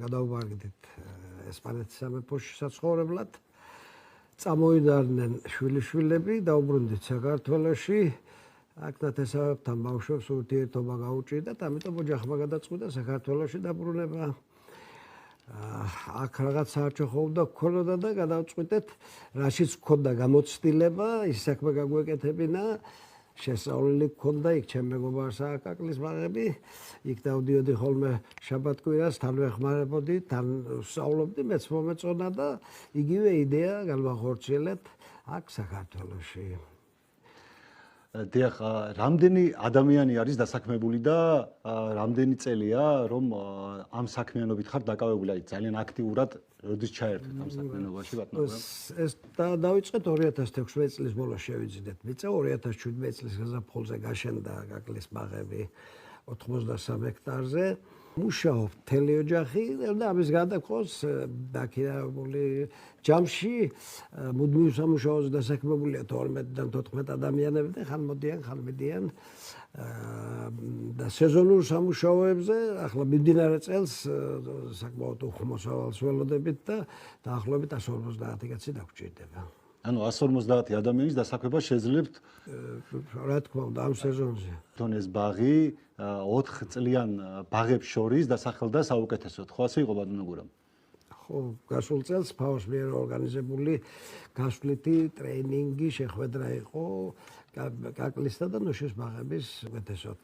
გადავმარგდით ესპანეთის სამეფოში საცხოვრებლად. წამოიდარდნენ შვილიშვილები, დაუბრუნდით საქართველოში. აქ ნათესავებთან ბავშვებს ურთიერთობა გაუჭირდათ, ამიტომ ოჯახმა გადაწყვიტა საქართველოში დაბრუნება. აქ რაღაც საარჩევნო ხოვდა გქონოდა და გადავწყვიტეთ, რაშიც გქონდა გამოცდილება, ის საქმე გაგვეკეთებინა. შესწავლილი გქონდა იქ ჩემ მეგობარს აკაკლის ბაღები, იქ დავდიოდი ხოლმე შაბათ-კვირას, თან ვეხმარებოდი, თან ვსწავლობდი, მეც მომეწონა და იგივე იდეა განვახორციელეთ აქ საქართველოში. დიახ, რამდენი ადამიანი არის დასაქმებული და რამდენი წელია რომ ამ საქმიანობით ხარ დაკავებული, აი ძალიან აქტიურად როდის ჩაერთვით ამ საქმიანობაში ბატონო? ეს დავიწყეთ 2016 წლის ბოლოს შევიძინეთ. მიწა 2017 წლის გაზაფხულზე გაშენდა აკაკლის ბაღები 83 ჰექტარზე. მუშაობ მთელი ოჯახი და ამის გარდა ყავს დაქირავებული ჯამში მუდმივ სამუშაოზე დასაქმებულია 12-დან 14 ადამიანები და ხან მოდიან, ხან მიდიან და სეზონურ სამუშაოებზე ახლა მიმდინარე წელს საკმაოდ უხმოსავალს ველოდებით და დაახლოებით 150 კაცი დაგვჭირდება. ანუ 150 ადამიანის დასაქმება შეძლებთ რა თქმა უნდა ამ სეზონზე. ეს ბაღი 4 წლიან ბაღებს შორის დასახელდა საუკეთესოდ. ხო ასე იყო ბატონო გურამ? ხო, გასულ წელს ფაოს მიერ ორგანიზებული გასვლითი ტრეინინგი შეხვედრა იყო კაკლისა და ნუშის ბაღების უკეთესოდ.